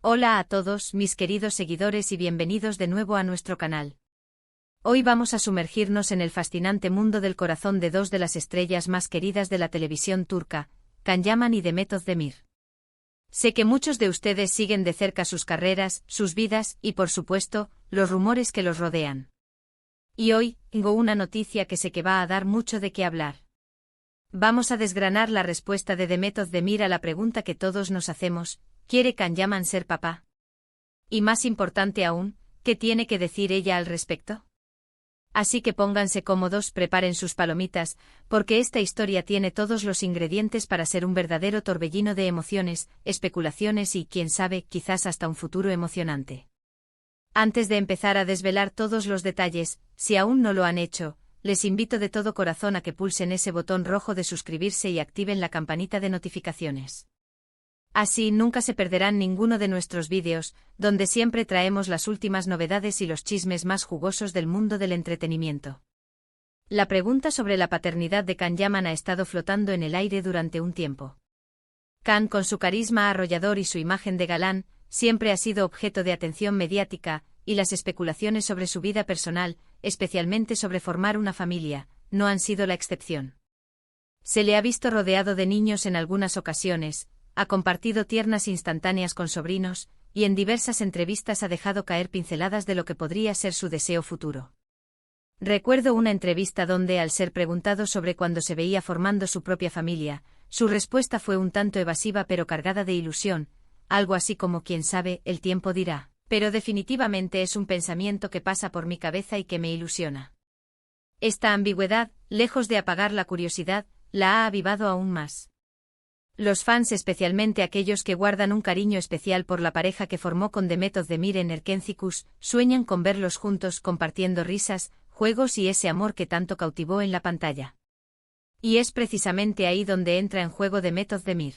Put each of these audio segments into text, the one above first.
Hola a todos, mis queridos seguidores y bienvenidos de nuevo a nuestro canal. Hoy vamos a sumergirnos en el fascinante mundo del corazón de dos de las estrellas más queridas de la televisión turca, Can Yaman y Demet Özdemir. Sé que muchos de ustedes siguen de cerca sus carreras, sus vidas y, por supuesto, los rumores que los rodean. Y hoy, tengo una noticia que sé que va a dar mucho de qué hablar. Vamos a desgranar la respuesta de Demet Özdemir a la pregunta que todos nos hacemos: ¿quiere Can Yaman ser papá? Y más importante aún, ¿qué tiene que decir ella al respecto? Así que pónganse cómodos, preparen sus palomitas, porque esta historia tiene todos los ingredientes para ser un verdadero torbellino de emociones, especulaciones y, quién sabe, quizás hasta un futuro emocionante. Antes de empezar a desvelar todos los detalles, si aún no lo han hecho, les invito de todo corazón a que pulsen ese botón rojo de suscribirse y activen la campanita de notificaciones. Así nunca se perderán ninguno de nuestros vídeos, donde siempre traemos las últimas novedades y los chismes más jugosos del mundo del entretenimiento. La pregunta sobre la paternidad de Can Yaman ha estado flotando en el aire durante un tiempo. Can, con su carisma arrollador y su imagen de galán, siempre ha sido objeto de atención mediática, y las especulaciones sobre su vida personal, especialmente sobre formar una familia, no han sido la excepción. Se le ha visto rodeado de niños en algunas ocasiones, ha compartido tiernas instantáneas con sobrinos, y en diversas entrevistas ha dejado caer pinceladas de lo que podría ser su deseo futuro. Recuerdo una entrevista donde, al ser preguntado sobre cuándo se veía formando su propia familia, su respuesta fue un tanto evasiva pero cargada de ilusión, algo así como: quién sabe, el tiempo dirá, pero definitivamente es un pensamiento que pasa por mi cabeza y que me ilusiona. Esta ambigüedad, lejos de apagar la curiosidad, la ha avivado aún más. Los fans, especialmente aquellos que guardan un cariño especial por la pareja que formó con Demet Özdemir en Erkencikus, sueñan con verlos juntos compartiendo risas, juegos y ese amor que tanto cautivó en la pantalla. Y es precisamente ahí donde entra en juego Demet Özdemir.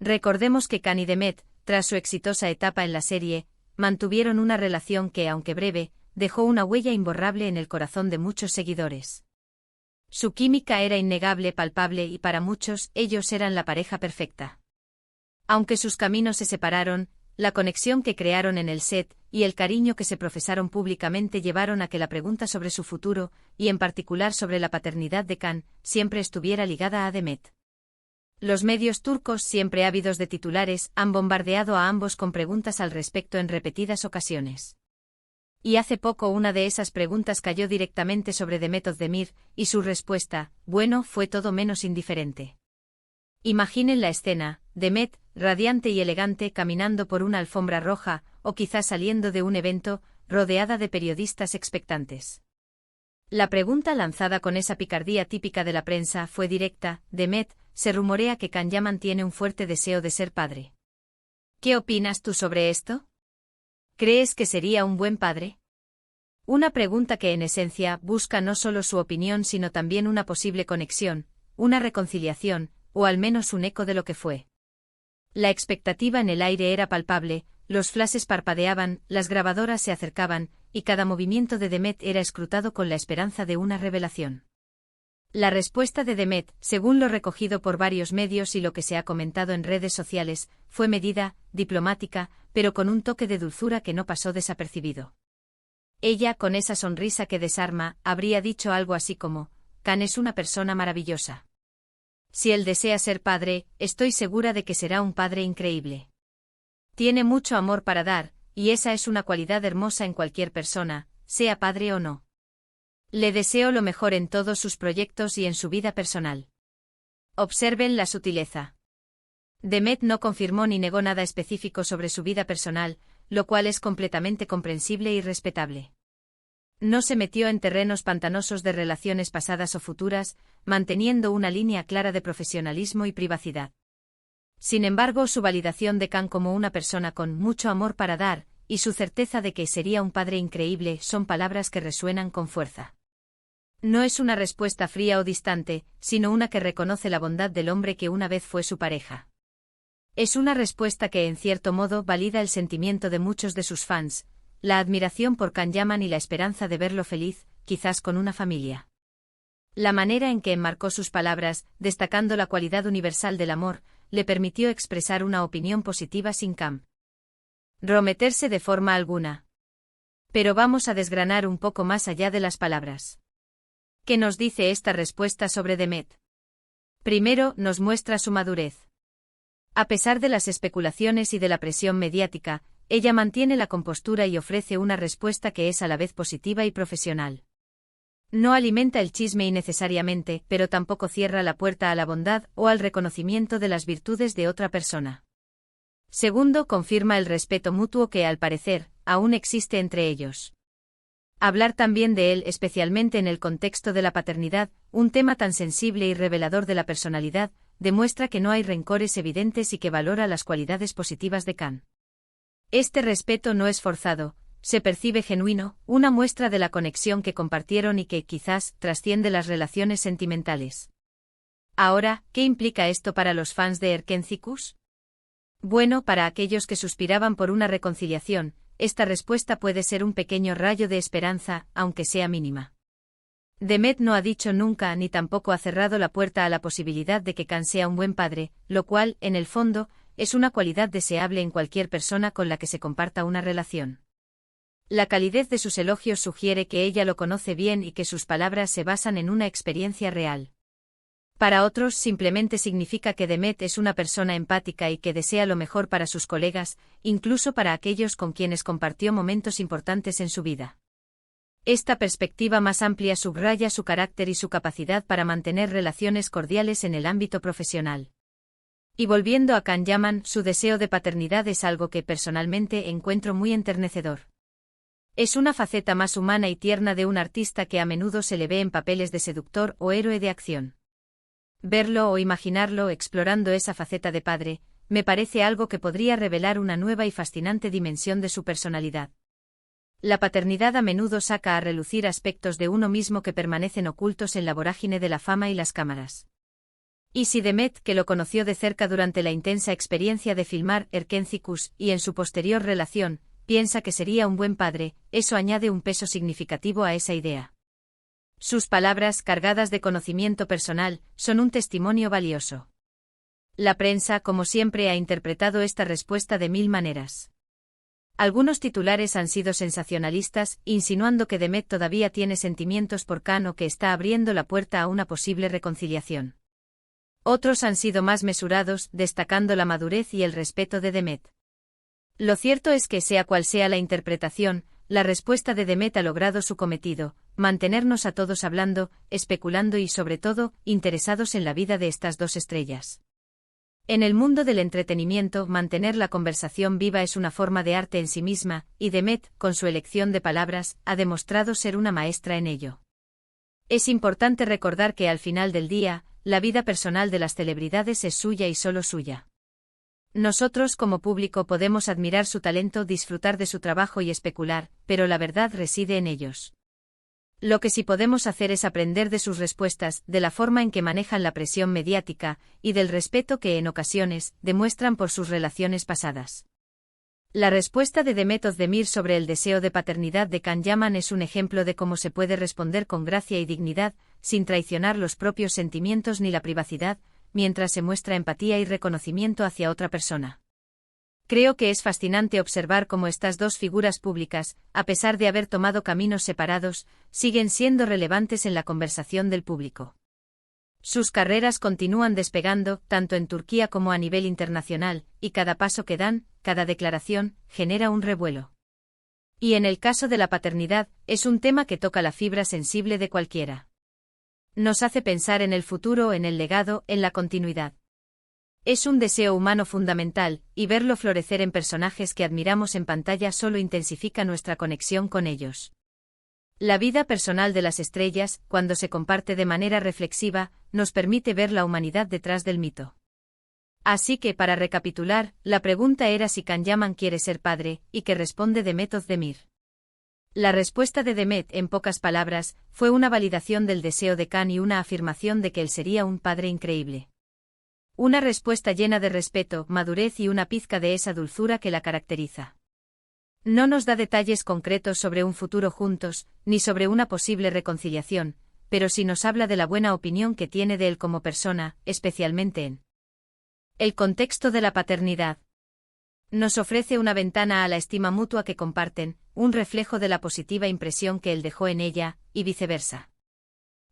Recordemos que Can y Demet, tras su exitosa etapa en la serie, mantuvieron una relación que, aunque breve, dejó una huella imborrable en el corazón de muchos seguidores. Su química era innegable, palpable y para muchos ellos eran la pareja perfecta. Aunque sus caminos se separaron, la conexión que crearon en el set y el cariño que se profesaron públicamente llevaron a que la pregunta sobre su futuro, y en particular sobre la paternidad de Can, siempre estuviera ligada a Demet. Los medios turcos, siempre ávidos de titulares, han bombardeado a ambos con preguntas al respecto en repetidas ocasiones. Y hace poco una de esas preguntas cayó directamente sobre Demet Özdemir, y su respuesta, bueno, fue todo menos indiferente. Imaginen la escena: Demet, radiante y elegante, caminando por una alfombra roja, o quizás saliendo de un evento, rodeada de periodistas expectantes. La pregunta, lanzada con esa picardía típica de la prensa, fue directa: Demet, se rumorea que Can Yaman tiene un fuerte deseo de ser padre. ¿Qué opinas tú sobre esto? ¿Crees que sería un buen padre? Una pregunta que en esencia busca no solo su opinión sino también una posible conexión, una reconciliación, o al menos un eco de lo que fue. La expectativa en el aire era palpable, los flashes parpadeaban, las grabadoras se acercaban, y cada movimiento de Demet era escrutado con la esperanza de una revelación. La respuesta de Demet, según lo recogido por varios medios y lo que se ha comentado en redes sociales, fue medida, diplomática, pero con un toque de dulzura que no pasó desapercibido. Ella, con esa sonrisa que desarma, habría dicho algo así como: Can es una persona maravillosa. Si él desea ser padre, estoy segura de que será un padre increíble. Tiene mucho amor para dar, y esa es una cualidad hermosa en cualquier persona, sea padre o no. Le deseo lo mejor en todos sus proyectos y en su vida personal. Observen la sutileza. Demet no confirmó ni negó nada específico sobre su vida personal, lo cual es completamente comprensible y respetable. No se metió en terrenos pantanosos de relaciones pasadas o futuras, manteniendo una línea clara de profesionalismo y privacidad. Sin embargo, su validación de Can como una persona con mucho amor para dar, y su certeza de que sería un padre increíble, son palabras que resuenan con fuerza. No es una respuesta fría o distante, sino una que reconoce la bondad del hombre que una vez fue su pareja. Es una respuesta que, en cierto modo, valida el sentimiento de muchos de sus fans, la admiración por Can Yaman y la esperanza de verlo feliz, quizás con una familia. La manera en que enmarcó sus palabras, destacando la cualidad universal del amor, le permitió expresar una opinión positiva sin Can. Rometerse de forma alguna. Pero vamos a desgranar un poco más allá de las palabras. ¿Qué nos dice esta respuesta sobre Demet? Primero, nos muestra su madurez. A pesar de las especulaciones y de la presión mediática, ella mantiene la compostura y ofrece una respuesta que es a la vez positiva y profesional. No alimenta el chisme innecesariamente, pero tampoco cierra la puerta a la bondad o al reconocimiento de las virtudes de otra persona. Segundo, confirma el respeto mutuo que, al parecer, aún existe entre ellos. Hablar también de él, especialmente en el contexto de la paternidad, un tema tan sensible y revelador de la personalidad, demuestra que no hay rencores evidentes y que valora las cualidades positivas de Khan. Este respeto no es forzado, se percibe genuino, una muestra de la conexión que compartieron y que, quizás, trasciende las relaciones sentimentales. Ahora, ¿qué implica esto para los fans de Erkencikus? Bueno, para aquellos que suspiraban por una reconciliación, esta respuesta puede ser un pequeño rayo de esperanza, aunque sea mínima. Demet no ha dicho nunca ni tampoco ha cerrado la puerta a la posibilidad de que Khan sea un buen padre, lo cual, en el fondo, es una cualidad deseable en cualquier persona con la que se comparta una relación. La calidez de sus elogios sugiere que ella lo conoce bien y que sus palabras se basan en una experiencia real. Para otros simplemente significa que Demet es una persona empática y que desea lo mejor para sus colegas, incluso para aquellos con quienes compartió momentos importantes en su vida. Esta perspectiva más amplia subraya su carácter y su capacidad para mantener relaciones cordiales en el ámbito profesional. Y volviendo a Khan Yaman, su deseo de paternidad es algo que personalmente encuentro muy enternecedor. Es una faceta más humana y tierna de un artista que a menudo se le ve en papeles de seductor o héroe de acción. Verlo o imaginarlo explorando esa faceta de padre, me parece algo que podría revelar una nueva y fascinante dimensión de su personalidad. La paternidad a menudo saca a relucir aspectos de uno mismo que permanecen ocultos en la vorágine de la fama y las cámaras. Y si Demet, que lo conoció de cerca durante la intensa experiencia de filmar Erkencikus y en su posterior relación, piensa que sería un buen padre, eso añade un peso significativo a esa idea. Sus palabras, cargadas de conocimiento personal, son un testimonio valioso. La prensa, como siempre, ha interpretado esta respuesta de mil maneras. Algunos titulares han sido sensacionalistas, insinuando que Demet todavía tiene sentimientos por Khan o que está abriendo la puerta a una posible reconciliación. Otros han sido más mesurados, destacando la madurez y el respeto de Demet. Lo cierto es que, sea cual sea la interpretación, la respuesta de Demet ha logrado su cometido: mantenernos a todos hablando, especulando y, sobre todo, interesados en la vida de estas dos estrellas. En el mundo del entretenimiento, mantener la conversación viva es una forma de arte en sí misma, y Demet, con su elección de palabras, ha demostrado ser una maestra en ello. Es importante recordar que al final del día, la vida personal de las celebridades es suya y solo suya. Nosotros como público podemos admirar su talento, disfrutar de su trabajo y especular, pero la verdad reside en ellos. Lo que sí podemos hacer es aprender de sus respuestas, de la forma en que manejan la presión mediática, y del respeto que en ocasiones demuestran por sus relaciones pasadas. La respuesta de Demet Özdemir sobre el deseo de paternidad de Khan Yaman es un ejemplo de cómo se puede responder con gracia y dignidad, sin traicionar los propios sentimientos ni la privacidad, mientras se muestra empatía y reconocimiento hacia otra persona. Creo que es fascinante observar cómo estas dos figuras públicas, a pesar de haber tomado caminos separados, siguen siendo relevantes en la conversación del público. Sus carreras continúan despegando, tanto en Turquía como a nivel internacional, y cada paso que dan, cada declaración, genera un revuelo. Y en el caso de la paternidad, es un tema que toca la fibra sensible de cualquiera. Nos hace pensar en el futuro, en el legado, en la continuidad. Es un deseo humano fundamental, y verlo florecer en personajes que admiramos en pantalla solo intensifica nuestra conexión con ellos. La vida personal de las estrellas, cuando se comparte de manera reflexiva, nos permite ver la humanidad detrás del mito. Así que, para recapitular, la pregunta era si Khan Yaman quiere ser padre, y que responde Demet Özdemir. La respuesta de Demet, en pocas palabras, fue una validación del deseo de Khan y una afirmación de que él sería un padre increíble. Una respuesta llena de respeto, madurez y una pizca de esa dulzura que la caracteriza. No nos da detalles concretos sobre un futuro juntos, ni sobre una posible reconciliación, pero sí nos habla de la buena opinión que tiene de él como persona, especialmente en el contexto de la paternidad. Nos ofrece una ventana a la estima mutua que comparten, un reflejo de la positiva impresión que él dejó en ella, y viceversa.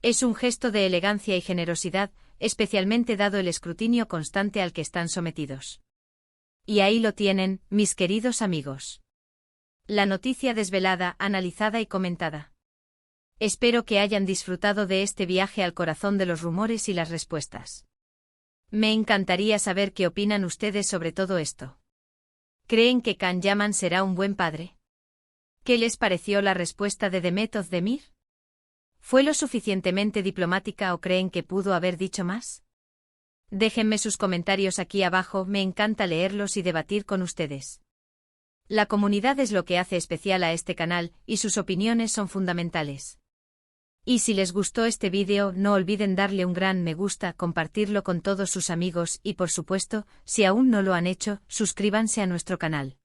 Es un gesto de elegancia y generosidad, especialmente dado el escrutinio constante al que están sometidos. Y ahí lo tienen, mis queridos amigos. La noticia desvelada, analizada y comentada. Espero que hayan disfrutado de este viaje al corazón de los rumores y las respuestas. Me encantaría saber qué opinan ustedes sobre todo esto. ¿Creen que Can Yaman será un buen padre? ¿Qué les pareció la respuesta de Demet Özdemir? ¿Fue lo suficientemente diplomática o creen que pudo haber dicho más? Déjenme sus comentarios aquí abajo, me encanta leerlos y debatir con ustedes. La comunidad es lo que hace especial a este canal, y sus opiniones son fundamentales. Y si les gustó este vídeo, no olviden darle un gran me gusta, compartirlo con todos sus amigos y por supuesto, si aún no lo han hecho, suscríbanse a nuestro canal.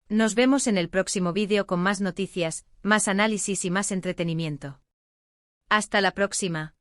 Nos vemos en el próximo vídeo con más noticias, más análisis y más entretenimiento. Hasta la próxima.